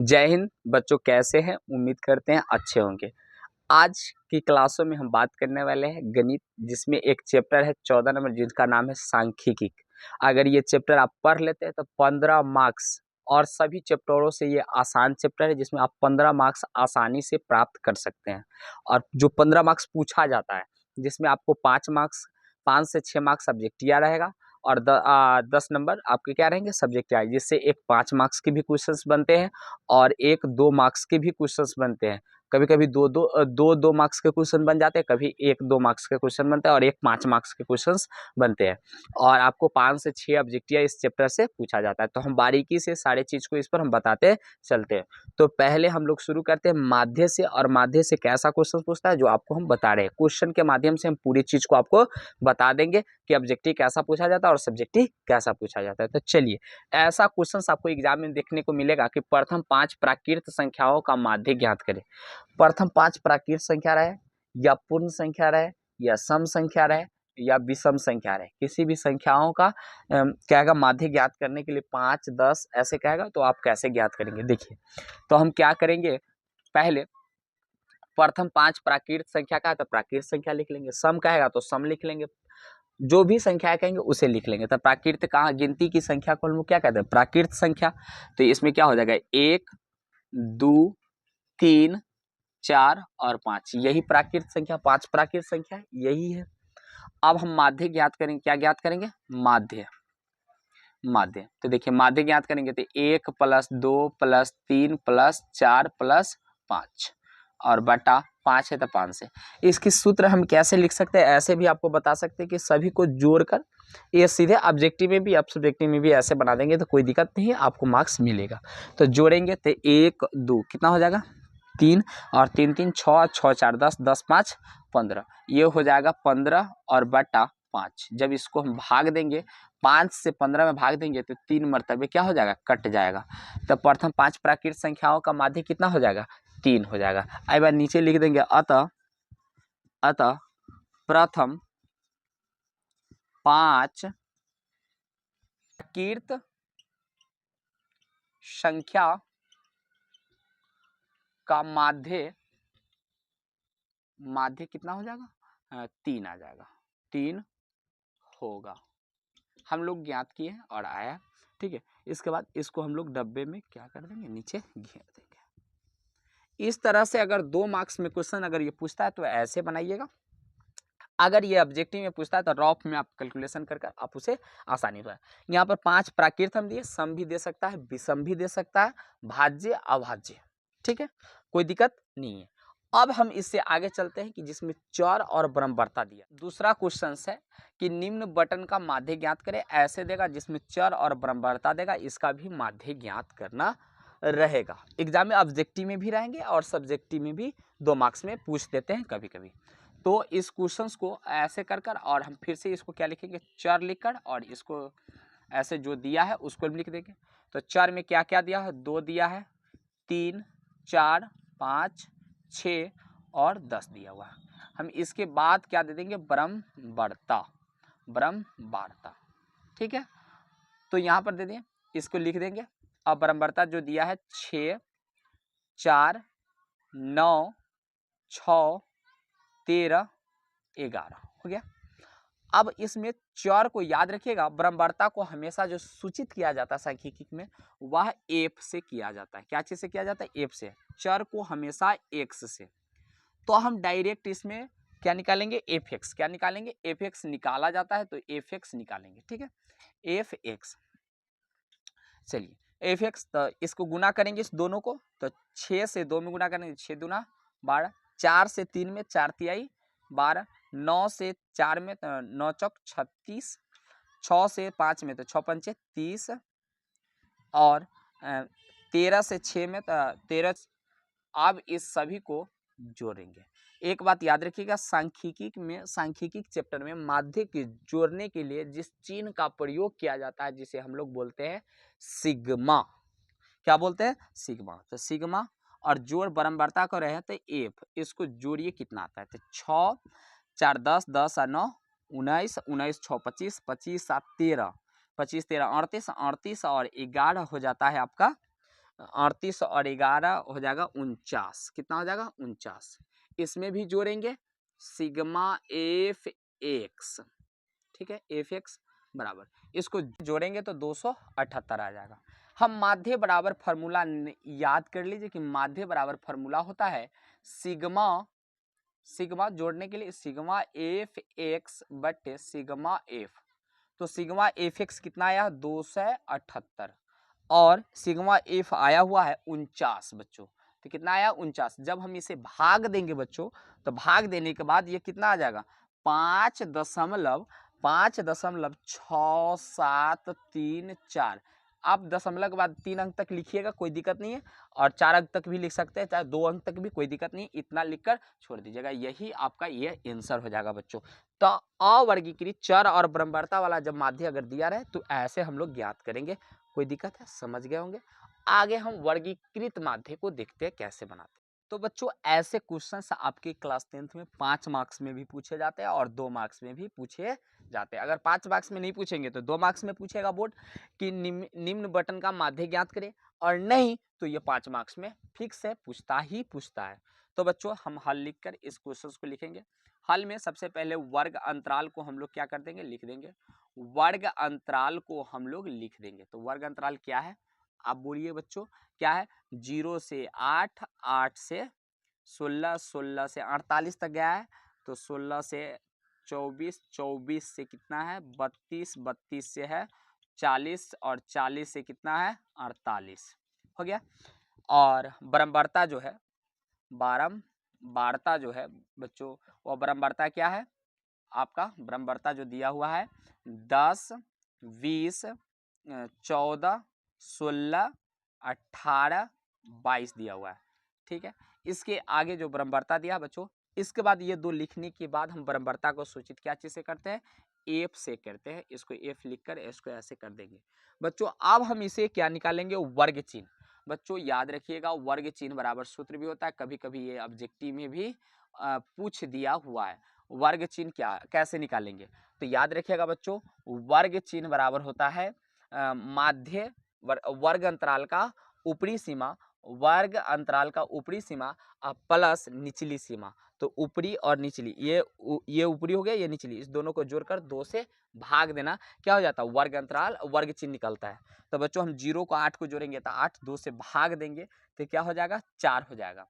जय हिंद बच्चों, कैसे हैं? उम्मीद करते हैं अच्छे होंगे। आज की क्लासों में हम बात करने वाले हैं गणित, जिसमें एक चैप्टर है 14 नंबर, जिसका नाम है सांख्यिकी। अगर ये चैप्टर आप पढ़ लेते हैं तो 15 मार्क्स, और सभी चैप्टरों से ये आसान चैप्टर है जिसमें आप 15 मार्क्स आसानी से प्राप्त कर सकते हैं। और जो 15 मार्क्स पूछा जाता है, जिसमें आपको 5 से 6 मार्क्स सब्जेक्टिया रहेगा और 10 नंबर आपके क्या रहेंगे, सब्जेक्टिया, जिससे एक 5 मार्क्स के भी क्वेश्चंस बनते हैं और एक 2 मार्क्स के भी क्वेश्चंस बनते हैं। कभी कभी दो मार्क्स के क्वेश्चन बन जाते हैं, कभी 1-2 मार्क्स के क्वेश्चन बनते हैं और एक 5 मार्क्स के क्वेश्चंस बनते हैं। और आपको 5 से 6 ऑब्जेक्टिव इस चैप्टर से पूछा जाता है। तो हम बारीकी से सारे चीज को इस पर हम बताते चलते हैं। तो पहले हम लोग शुरू करते हैं माध्य से, और माध्य से कैसा क्वेश्चन पूछता है जो आपको हम बता रहे हैं। क्वेश्चन के माध्यम से हम पूरी चीज को आपको बता देंगे कि ऑब्जेक्टिव कैसा पूछा जाता है और सब्जेक्टिव कैसा पूछा जाता है। तो चलिए, ऐसा क्वेश्चन आपको एग्जाम में देखने को मिलेगा कि प्रथम 5 प्राकृत संख्याओं का माध्य ज्ञात करें। प्रथम 5 प्राकृत संख्या रहे, या पूर्ण संख्या रहे, या सम संख्या रहे, या विषम संख्या रहे, किसी भी संख्याओं का कहेगा माध्य ज्ञात करने के लिए 5, 10 ऐसे कहेगा, तो आप कैसे ज्ञात करेंगे? देखिए, तो हम क्या करेंगे, पहले प्रथम 5 प्राकृत संख्या का है तो प्राकृत संख्या लिख लेंगे, सम कहेगा तो सम लिख लेंगे, जो भी संख्या कहेंगे उसे लिख लेंगे। तो प्राकृत कहाँ, गिनती की संख्या को हम लोग क्या कहते हैं, प्राकृत संख्या। तो इसमें क्या हो जाएगा, 1, 2, 3, 4 और 5, यही प्राकृत संख्या, 5 प्राकृत संख्या यही है। अब हम माध्य ज्ञात करेंगे, क्या ज्ञात करेंगे, माध्य। माध्य तो देखिए, माध्य ज्ञात करेंगे तो 1 + 2 + 3 + 4 + 5 और बटा 5 है तो 5 से। इसकी सूत्र हम कैसे लिख सकते हैं, ऐसे भी आपको बता सकते हैं कि सभी को जोड़कर ये सीधे ऑब्जेक्टिव में भी, आप सब्जेक्टिव में भी ऐसे बना देंगे तो कोई दिक्कत नहीं है, आपको मार्क्स मिलेगा। तो जोड़ेंगे तो 1, 2 कितना हो जाएगा, 3 और 3, 3 6, 6 4 10, 10 5 15, ये हो जाएगा 15 और बटा 5। जब इसको हम भाग देंगे, 5 से 15 में भाग देंगे तो 3 मरतबे क्या हो जाएगा, कट जाएगा। तो प्रथम 5 प्राकृत संख्याओं का माध्य कितना हो जाएगा, 3 हो जाएगा। एक बार नीचे लिख देंगे, अतः प्रथम 5 प्राकृत संख्या का माध्य कितना हो जाएगा, 3 आ जाएगा, 3 होगा। हम लोग ज्ञात किए और आया, ठीक है। इसके बाद इसको हम लोग डब्बे में क्या कर देंगे, नीचे घेर देंगे। इस तरह से अगर 2 मार्क्स में क्वेश्चन अगर ये पूछता है तो ऐसे बनाइएगा। अगर ये ऑब्जेक्टिव में पूछता है तो रफ में आप कैलकुलेशन कर आप उसे आसानी से। यहाँ पर 5 प्राकृत हम दिए, सम भी दे सकता है, विषम भी दे सकता है, भाज्य अभाज्य, ठीक है, कोई दिक्कत नहीं है। अब हम इससे आगे चलते हैं कि जिसमें चर और बरम्बरता दिया। दूसरा क्वेश्चन है कि निम्न बटन का माध्य ज्ञात करें, ऐसे देगा जिसमें चर और बरम्बरता देगा, इसका भी माध्य ज्ञात करना रहेगा। एग्जाम में ऑब्जेक्टिव में भी रहेंगे और सब्जेक्टिव में भी 2 मार्क्स में पूछ देते हैं कभी कभी। तो इस क्वेश्चंस को ऐसे कर और हम फिर से इसको क्या लिखेंगे, चर लिखकर, और इसको ऐसे जो दिया है उसको लिख देंगे। तो चर में क्या क्या दिया है, 2 दिया है, 3, 4, 5, 6 और 10 दिया हुआ है। हम इसके बाद क्या दे देंगे, बरम्बरता, ठीक है। तो यहाँ पर दे दें, इसको लिख देंगे। अब बरम्बरता जो दिया है 6, 4, 9, 6, 13, 11 हो गया। अब इसमें चर को याद रखिएगा, बरम्बरता को हमेशा जो सूचित किया जाता है सांख्यिकी में, वह एफ से किया जाता है। क्या चीज से किया जाता है, एफ से। चर को हमेशा एक्स से। तो हम डायरेक्ट इसमें क्या निकालेंगे, एफ एक्स। क्या निकालेंगे, एफ एक्स निकाला जाता है, तो एफ एक्स निकालेंगे, ठीक है, एफ एक्स। चलिए, एफ एक्स, तो इसको गुना करेंगे इस दोनों को, तो 6 से 2 में गुना करेंगे, 6 दूना 12, 4 से 3 में 4 तिहाई 12, 9 से 4 में 9 चौक 36, 6 से 5 में तो 6 पंचे 30, और 13 से 6 में 13। अब इस सभी को जोड़ेंगे। एक बात याद रखिएगा, सांख्यिकी चैप्टर में माध्य के जोड़ने के लिए जिस चिन्ह का प्रयोग किया जाता है, जिसे हम लोग बोलते हैं सिग्मा। क्या बोलते हैं, सिग्मा। तो सिग्मा, और जोड़ बरम्बरता को रहे तो एफ, इसको जोड़िए कितना आता है, तो 6, 4 10, 10 और 9 19, 19 6 25, 25 7 13, 25 13 38, 38 और 11 हो जाता है आपका 38 और 11 हो जाएगा 49। कितना हो जाएगा 49। इसमें भी जोड़ेंगे सिग्मा एफ एक्स, ठीक है, एफ एक्स बराबर, इसको जोड़ेंगे तो 278 आ जाएगा। हम माध्य बराबर फार्मूला याद कर लीजिए कि माध्य बराबर फार्मूला होता है सिग्मा, सिग्मा जोड़ने के लिए सिग्मा एफ एक्स बटे सिग्मा एफ। तो सिग्मा एफ एक्स कितना आया 278 और सिग्मा एफ आया हुआ है 49 बच्चों। तो कितना आया 49। जब हम इसे भाग देंगे बच्चों तो भाग देने के बाद ये कितना आ जाएगा 5.6734। आप दशमलव के बाद 3 अंक तक लिखिएगा, कोई दिक्कत नहीं है, और 4 अंक तक भी लिख सकते हैं, चाहे 2 अंक तक भी कोई दिक्कत नहीं, इतना लिखकर छोड़ दीजिएगा, यही आपका ये आंसर हो जाएगा बच्चों। तो अवर्गीकृत चर और ब्रह्मवर्ता वाला जब माध्य अगर दिया रहे तो ऐसे हम लोग ज्ञात करेंगे। कोई दिक्कत है, समझ गए होंगे। आगे हम वर्गीकृत माध्य को देखते हैं कैसे बनाते हैं। तो बच्चों ऐसे क्वेश्चंस आपके क्लास 10th में 5 मार्क्स में भी पूछे जाते हैं और 2 मार्क्स में भी पूछे जाते हैं। अगर 5 मार्क्स में नहीं पूछेंगे तो 2 मार्क्स में पूछेगा बोर्ड कि निम्न बटन का माध्य ज्ञात करें, और नहीं तो ये 5 मार्क्स में फिक्स है, पूछता ही पूछता है। तो बच्चों हम हल लिखकर इस क्वेश्चन को लिखेंगे। हल में सबसे पहले वर्ग अंतराल को हम लोग क्या कर देंगे, लिख देंगे। वर्ग अंतराल को हम लोग लिख देंगे। तो वर्ग अंतराल क्या है आप बोलिए बच्चों, क्या है 0 से 8, 8 से 16, 16 से 48 तक गया है, तो 16 से 24, 24 से कितना है 32, 32 से है 40 और 40 से कितना है 48 हो गया। और ब्रह्मवर्ता जो है बारंबारता जो है बच्चों, वो ब्रह्मवर्ता क्या है आपका, ब्रह्मवर्ता जो दिया हुआ है 10, 20, 14, 16, 18, 22 दिया हुआ है, ठीक है। इसके आगे जो ब्रह्मवर्ता दिया बच्चों, इसके बाद ये 2 लिखने के बाद हम ब्रह्मवर्ता को सूचित क्या चीज से करते हैं, एफ से करते हैं। इसको एफ लिखकर इसको ऐसे कर देंगे बच्चों। अब हम इसे क्या निकालेंगे, वर्ग चिन्ह। बच्चों याद रखिएगा वर्ग चिन्ह बराबर सूत्र भी होता है, कभी कभी ये ऑब्जेक्टिव में भी पूछ दिया हुआ है। वर्ग चिन्ह क्या कैसे निकालेंगे, तो याद रखिएगा बच्चों वर्ग चिन्ह बराबर होता है माध्य वर्ग अंतराल का ऊपरी सीमा, वर्ग अंतराल का ऊपरी सीमा प्लस निचली सीमा। तो ऊपरी और निचली, ये ऊपरी हो गया, ये निचली, इस दोनों को जोड़कर 2 से भाग देना, क्या हो जाता है वर्ग अंतराल, वर्ग चिन्ह निकलता है। तो बच्चों हम 0 को 8 को जोड़ेंगे तो 8, 2 से भाग देंगे तो क्या हो जाएगा 4 हो जाएगा,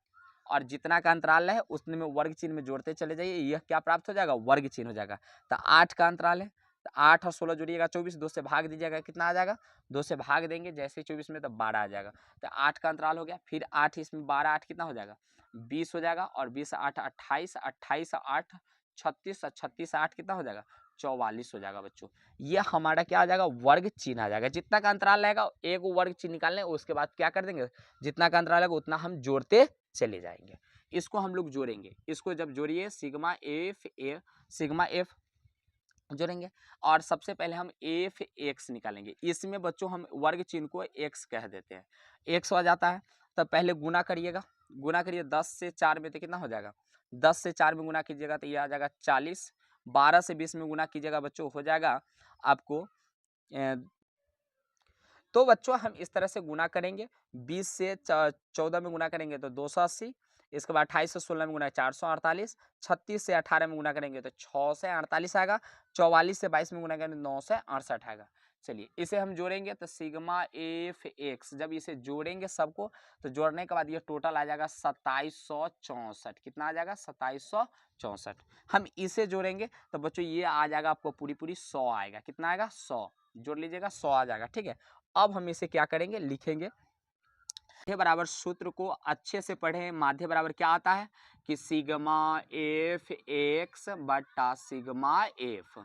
और जितना का अंतराल है उतने में वर्ग चिन्ह में जोड़ते चले जाइए, यह क्या प्राप्त हो जाएगा वर्ग चिन्ह हो जाएगा। तो 8 का अंतराल है, तो 8 और 16 जोड़िएगा 24, 2 से भाग दीजिएगा कितना आ जाएगा, 2 से भाग देंगे जैसे 24 में तो 12 आ जाएगा। तो 8 का अंतराल हो गया, फिर 8 इसमें 12, 8 कितना हो जाएगा 20 हो जाएगा, और 20 8 28, 28 8 36, 36 8 कितना हो जाएगा 44 हो जाएगा बच्चों। ये हमारा क्या आ जाएगा वर्ग चिन्ह आ जाएगा। जितना का अंतराल रहेगा एक वर्ग चिन्ह निकालने, उसके बाद क्या कर देंगे, जितना का अंतराल रहेगा उतना हम जोड़ते चले जाएंगे। इसको हम लोग जोड़ेंगे, इसको जब जोड़िए सिग्मा एफ जोड़ेंगे, और सबसे पहले हम एफ एक्स निकालेंगे। इसमें बच्चों हम वर्ग चिन्ह को एक्स कह देते हैं, एक्स हो जाता है। तब पहले गुना करिएगा, गुना करिए 10 से 4 में तो कितना हो जाएगा, 10 से 4 में गुना कीजिएगा तो ये आ जाएगा 40, 12 से 20 में गुना कीजिएगा बच्चों हो जाएगा आपको तो बच्चों हम इस तरह से गुना करेंगे, 20 से 14 में गुना करेंगे तो 280, इसके बाद 28 से 16 में गुना 448, 36 से 18 में गुना करेंगे तो 6 से 48 आएगा, 44 से 22 में गुना करेंगे 9 से 68 आएगा। चलिए इसे हम जोड़ेंगे तो सिग्मा एफ एक्स, जब इसे जोड़ेंगे सबको तो जोड़ने के बाद ये टोटल आ जाएगा 2764। कितना आ जाएगा 2764। हम इसे जोड़ेंगे तो बच्चों ये आ जाएगा आपको पूरी पूरी 100 आएगा। कितना आएगा 100, जोड़ लीजिएगा 100 आ जाएगा, ठीक है। अब हम इसे क्या करेंगे, लिखेंगे। माध्य बराबर सूत्र को अच्छे से पढ़ें। माध्य बराबर क्या आता है कि सिग्मा एफ एक्स बटा सिग्मा एफ।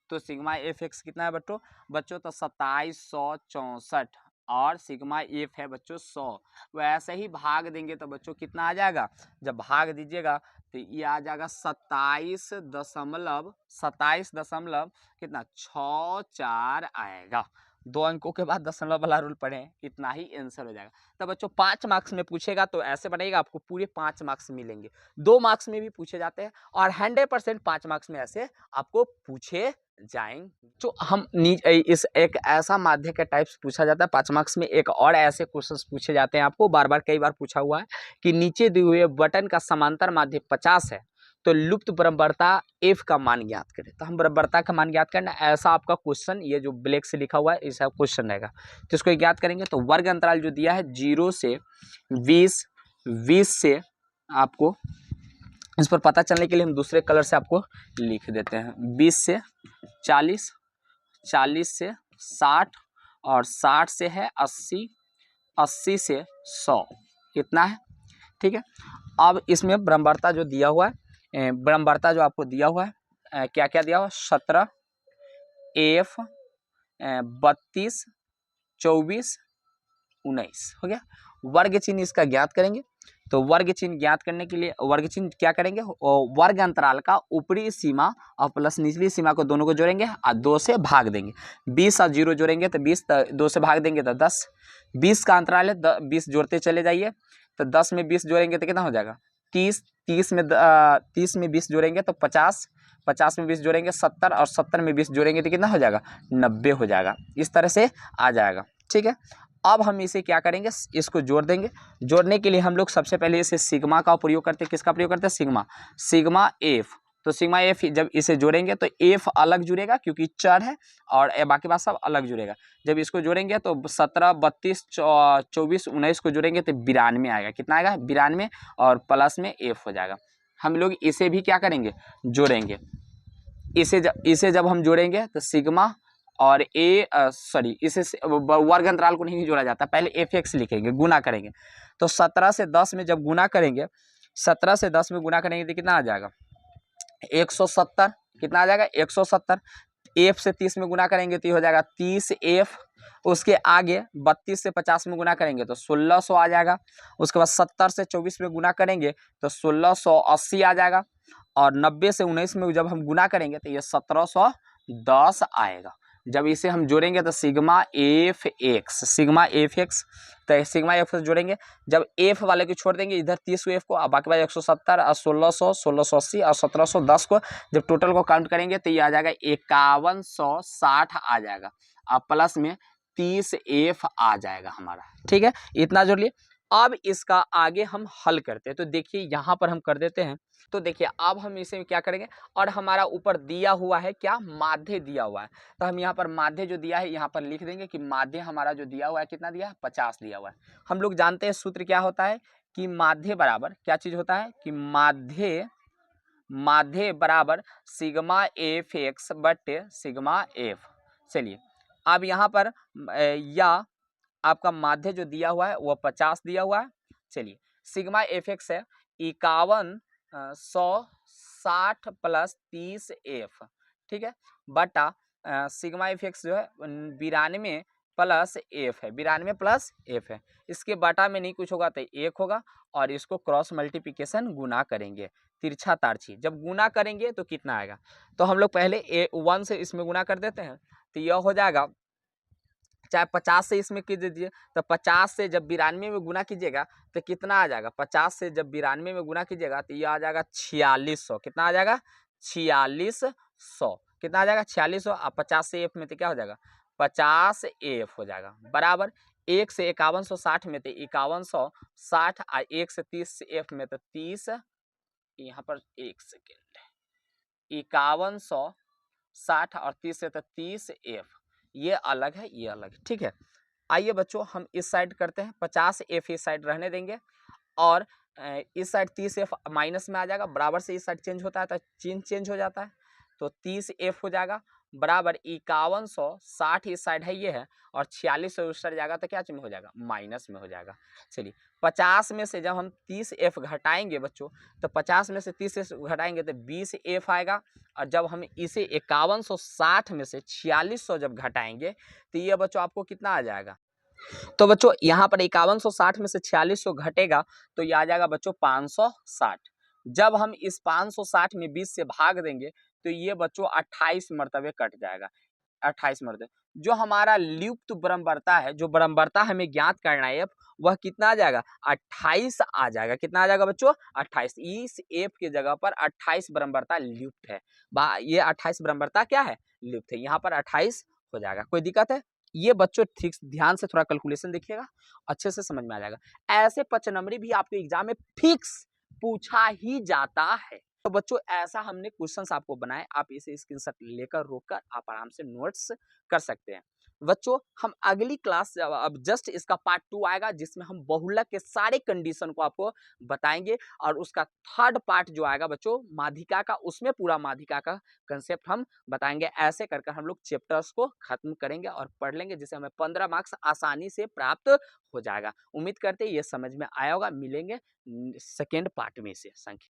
तो सिग्मा एफ एक्स कितना है बच्चों तो 2764, और सिग्मा एफ है बच्चों 100। वैसे ही भाग देंगे तो बच्चों कितना आ जाएगा, जब भाग दीजिएगा तो ये आ जाएगा 27 दशमलव कितना 64 आएगा। 2 अंकों के बाद दशमलव वाला रूल पढ़ें, इतना ही आंसर हो जाएगा। तो बच्चों 5 मार्क्स में पूछेगा तो ऐसे बनेगा, आपको पूरे 5 मार्क्स मिलेंगे। 2 मार्क्स में भी पूछे जाते हैं और 100% 5 मार्क्स में ऐसे आपको पूछे जाएंगे। जो हम इस एक ऐसा माध्य का टाइप्स पूछा जाता है 5 मार्क्स में। एक और ऐसे क्वेश्चंस पूछे जाते हैं आपको बार बार कई बार पूछा हुआ है कि नीचे दिए हुए बटन का समांतर माध्य 50 है तो लुप्त बराबरता f का मान ज्ञात करें। तो हम बराबरता का मान ज्ञात करना, ऐसा आपका क्वेश्चन ये जो ब्लैक से लिखा हुआ है ऐसा क्वेश्चन रहेगा। तो इसको ज्ञात करेंगे तो वर्ग अंतराल जो दिया है 0 से 20, 20 से आपको इस पर पता चलने के लिए हम दूसरे कलर से आपको लिख देते हैं 20 से 40, 40 से 60 और 60 से है 80, 80 से 100 कितना है, ठीक है। अब इसमें बराबरता जो दिया हुआ है, बराबरता जो आपको दिया हुआ है क्या क्या दिया हुआ है 17 F 32 24 19 हो गया। वर्ग चिन्ह इसका ज्ञात करेंगे तो वर्ग चिन्ह ज्ञात करने के लिए वर्ग चिन्ह क्या करेंगे, वर्ग अंतराल का ऊपरी सीमा और प्लस निचली सीमा को दोनों को जोड़ेंगे और 2 से भाग देंगे। 20 और 0 जोड़ेंगे तो 20, 2 से भाग देंगे तो 10। 20 का अंतराल है 20 जोड़ते चले जाइए तो 10 में 20 जोड़ेंगे तो कितना हो जाएगा 30, 30 में 20 जोड़ेंगे तो 50, 50 में 20 जोड़ेंगे 70 और 70 में 20 जोड़ेंगे तो कितना हो जाएगा 90 हो जाएगा। इस तरह से आ जाएगा, ठीक है। अब हम इसे क्या करेंगे, इसको जोड़ देंगे। जोड़ने के लिए हम लोग सबसे पहले इसे सिग्मा का प्रयोग करते हैं। किसका प्रयोग करते हैं, सिग्मा, सिग्मा एफ। तो सिग्मा एफ जब इसे जोड़ेंगे तो एफ अलग जुड़ेगा क्योंकि चर है और बाकी बात सब अलग जुड़ेगा। जब इसको जोड़ेंगे तो 17, 32, 24, 19 को जोड़ेंगे तो 92 आएगा। कितना आएगा 92 और प्लस में एफ हो जाएगा। हम लोग इसे भी क्या करेंगे, जोड़ेंगे। इसे जब हम जोड़ेंगे तो सिग्मा और इसे वर्ग अंतराल को नहीं जोड़ा जाता, पहले एफ एक्स लिखेंगे, गुना करेंगे। तो 17 से 10 में जब गुना करेंगे, 17 से 10 में गुना करेंगे तो कितना आ जाएगा 170। कितना आ जाएगा 170। एफ से 30 में गुना करेंगे तो ये हो जाएगा 30 एफ। उसके आगे 32 से 50 में गुना करेंगे तो 1600 आ जाएगा। उसके बाद 70 से 24 में गुना करेंगे तो 1680 आ जाएगा। और 90 से 19 में जब हम गुना करेंगे तो ये 1710 आएगा। जब इसे हम जोड़ेंगे तो sigma F x, sigma F x, तो सिग्मा एफ एक्स जोड़ेंगे। जब एफ वाले को छोड़ देंगे इधर 30 एफ को, बाकी बात 170 और 1600, 1680 और 1710 को जब टोटल को काउंट करेंगे तो ये आ जाएगा 5160 आ जाएगा। अब प्लस में 30 एफ आ जाएगा हमारा, ठीक है। इतना जोड़ लिए। अब इसका आगे हम हल करते हैं। तो देखिए यहाँ पर हम कर देते हैं। तो देखिए अब हम इसे क्या करेंगे, और हमारा ऊपर दिया हुआ है क्या, माध्य दिया हुआ है। तो हम यहाँ पर माध्य जो दिया है यहाँ पर लिख देंगे कि माध्य हमारा जो दिया हुआ है कितना दिया है 50 दिया हुआ है। हम लोग जानते हैं सूत्र क्या होता है कि माध्य बराबर क्या चीज होता है कि माध्य बराबर सिग्मा एफ एक्स बटे सिग्मा एफ। चलिए अब यहाँ पर या आपका माध्य जो दिया हुआ है वो 50 दिया हुआ है। चलिए सिग्मा एफ एक्स है 5160 प्लस 30 एफ, ठीक है, बटा सिग्मा एफ एक्स जो है 92 प्लस एफ है, 92 प्लस एफ है। इसके बटा में नहीं कुछ होगा तो 1 होगा और इसको क्रॉस मल्टीप्लिकेशन गुना करेंगे, तिरछा तारछी। जब गुना करेंगे तो कितना आएगा, तो हम लोग पहले 1 से इसमें गुना कर देते हैं तो यह हो जाएगा, चाहे 50 से इसमें कीज दीजिए तो 50 से जब 92 में गुना कीजिएगा तो कितना आ जाएगा, 50 से जब 92 में गुना कीजिएगा तो ये आ जाएगा 4600। कितना आ जाएगा 4600। कितना आ जाएगा 4600। अब 50 से एफ में तो क्या हो जाएगा 50 एफ हो जाएगा, बराबर 1 से 5160 में तो 5160 और 1 से 30 एफ में तो 30, यहाँ पर 1 सेकेंड, 5160 और 30 से तो 30 एफ, ये अलग है ये अलग, ठीक है। आइए बच्चों हम इस साइड करते हैं, 50 एफ इस साइड रहने देंगे और इस साइड 30 एफ माइनस में आ जाएगा, बराबर से इस साइड चेंज होता है तो चिन्ह चेंज हो जाता है, तो 30 एफ हो जाएगा बराबर 5160 इस साइड है ये है और 4600 उस साइड जाएगा तो क्या चिन्ह हो जाएगा माइनस में हो जाएगा। चलिए 50 में से जब हम 30 एफ घटाएंगे बच्चों तो 50 में से 30 एफ घटाएंगे तो 20 एफ आएगा और जब हम इसे 5160 में से 4600 जब घटाएंगे तो ये बच्चों आपको कितना आ जाएगा, तो बच्चों यहाँ पर 5160 में से 4600 घटेगा तो ये आ जाएगा बच्चों 560। जब हम इस 560 में 20 से भाग देंगे तो ये बच्चों 28 मरतबे कट जाएगा, 28 मरतबे। जो हमारा लुप्त ब्रह्मवर्ता है, जो ब्रह्मवर्ता हमें ज्ञात करना है एफ, वह कितना आ जाएगा 28 आ जाएगा। कितना आ जाएगा बच्चों 28। इस एफ की जगह पर 28 ब्रह्मवर्ता लुप्त है। ये 28 ब्रह्मवर्ता क्या है लुप्त है, यहाँ पर 28 हो जाएगा। कोई दिक्कत है? ये बच्चों ठीक ध्यान से थोड़ा कैलकुलेशन देखिएगा, अच्छे से समझ में आ जाएगा। ऐसे 5 नंबरी भी आपके एग्जाम में फिक्स पूछा ही जाता है। तो बच्चों ऐसा हमने क्वेश्चंस आपको बनाए, आप इसे स्क्रीनशॉट लेकर रोककर आप आराम से नोट्स कर सकते हैं। बच्चों हम अगली क्लास अब जस्ट इसका पार्ट 2 आएगा, जिसमें हम बहुलक के सारे कंडीशन को आपको बताएंगे, और उसका थर्ड पार्ट जो आएगा बच्चों माध्यिका का, उसमें पूरा माध्यिका का कंसेप्ट हम बताएंगे। ऐसे करके हम लोग चैप्टर्स को खत्म करेंगे और पढ़ लेंगे, जिससे हमें 15 मार्क्स आसानी से प्राप्त हो जाएगा। उम्मीद करते हैं ये समझ में आया होगा। मिलेंगे सेकेंड पार्ट में से संख्या